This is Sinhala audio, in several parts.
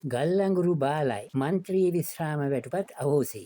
ගල්ලංගුරු බාලයි මන්ත්‍රී විශ්‍රාම වැටුපත් අහෝසි.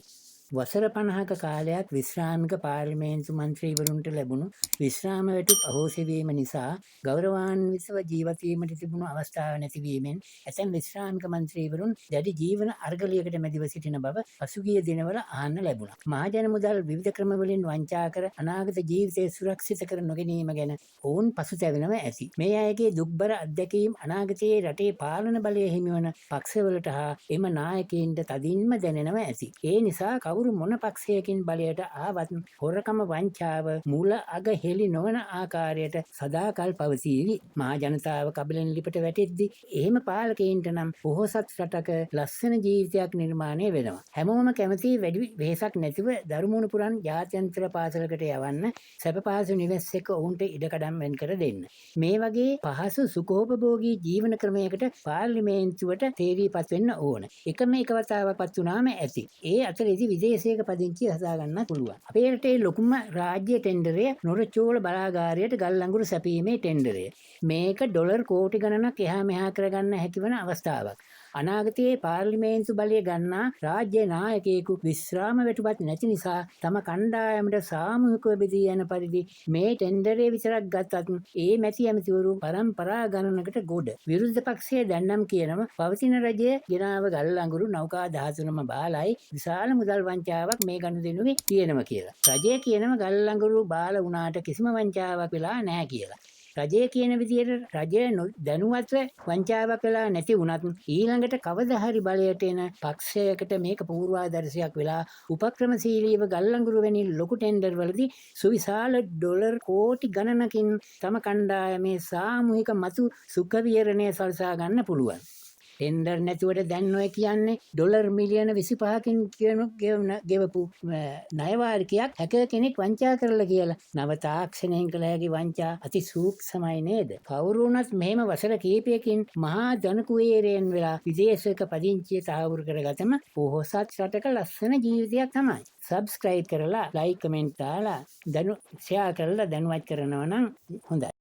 වසර 50ක කාලයක් විශ්‍රාමික පාර්ලිමේන්තු මන්ත්‍රීවරුන්ට ලැබුණු විශ්‍රාම වැටුප් අහෝසි වීම නිසා ගෞරවාන්විතව ජීවත් වීමට තිබුණු අවස්ථාව නැතිවීමෙන් ඇතැම් විශ්‍රාමික මන්ත්‍රීවරුන් දැඩි ජීවන අර්ගලයකට මැදිව සිටින බව පසුගිය දිනවල අහන්න ලැබුණා. මහජන මුදල් විවිධ ක්‍රමවලින් වංචා කර අනාගත ජීවිතය සුරක්ෂිත කර නොගැනීම ගැන ඔවුන් පසුතැවෙනව ඇති. මේ අයගේ දුක්බර අත්දැකීම් අනාගතයේ රටේ පාලන බලය හිමිවන පක්ෂවලට හා එම නායකයින්ට තදින්ම දැනෙනව ඇති. ඒ නිසා කවුරු මොන පක්ෂයකින් බලයට ආවත් හොරකම වංචාව මුල අග හෙළි නොවන ආකාරයට සදාකල් පවතීවි. මහා ජනතාව කබලෙන් ලිපට වැටෙද්දි එහෙම පාලකයින්ට නම් පොහොසත් රටක ලස්සන ජීවිතයක් නිර්මාණය වෙනවා. හැමෝම කැමති වැඩි වෙහෙසක් නැතිව දරුමුණු පුරන් ජාත්‍යන්තර පාසලකට යවන්න සැප පහසු නිවෙස් එක ඔවුන්ට ඉඩකඩම් වෙන් කර දෙන්න. මේ වගේ පහසු සුඛෝපභෝගී ජීවන ක්‍රමයකට පාර්ලිමේන්තුවට තේරීපත් වෙන්න ඕන. එකම එක වතාවක්පත් වුණාම ඇති. ඒ අතරේදී විදේශයක පදිංචි හදාගන්න පුළුවන්. අපේ රටේ ලොකුම රාජ්‍ය ටෙන්ඩරය නොරචෝල බලාගාරයට ගල්ලංගුරු සැපීමේ ටෙන්ඩරය. මේක ඩොලර් කෝටි ගණනක් එහා මෙහා කරගන්න හැකිවන අවස්ථාවක්. අනාගතයේ පාර්ලිමේන්තු බලය ගන්නා රාජ්‍ය නායකයෙකු විශ්‍රාම වැටුපත් නැති නිසා තම කණ්ඩායමට සාමූහිකව බෙදී යන පරිදි මේ ටෙන්ඩරේ විතරක් ගත්තත් ඒ මැති ඇමතිවරු පරම්පරා ගණනකට ගොඩ. විරුද්ධ පක්ෂයේ දැන්නම් කියනම පවතින රජය ගෙනාව ගල්ලංගුරු නෞකා 13ම බාලයි විශාල මුදල් වංචාවක් මේ ගනුදෙනුවේ තියෙනවා කියලා. රජය කියනම ගල්ලංගුරු බාල වුණාට කිසිම වංචාවක් වෙලා නැහැ කියලා. රජය කියන විදිහට රජය දැනුවත්ව වංචාවක් වෙලා නැති වුණත් ඊළඟට කවදා හරි බලයට එන පක්ෂයකට මේක පූර්වාදර්ශයක් වෙලා උපක්‍රමශීලීව ගල්ලංගුරු වැනි ලොකු ටෙන්ඩර් වලදී සුවිශාල ඩොලර් කෝටි ගණනකින් තම කණ්ඩායමේ සාමූහික මතු සුඛ විහරණය සලසා ගන්න පුළුවන්. ටෙන්ඩර් නැතුවට දැන් ඔය කියන්නේ ඩොලර් මිලියන 25කින් ගෙවපු ණයවාරිකයක් හැකර් කෙනෙක් වංචා කරලා කියලා. නව තාක්ෂණයෙන් කළ හැකි වංචා අති සූක්ෂමයි නේද? කවුරු වුණත් මෙහෙම වසර කීපයකින් මහා ජන කුවේරයන් වෙලා විදේශයක පදිංචිය සාහවුරු කරගතම පොහොසත් රටක ලස්සන ජීවිතයක් තමයි. සබ්ස්ක්‍රයිබ් කරලා ලයික් කමෙන්ට් දාලා ෂෙයා කරලා දැනුවත් කරනවා නම් හොඳයි.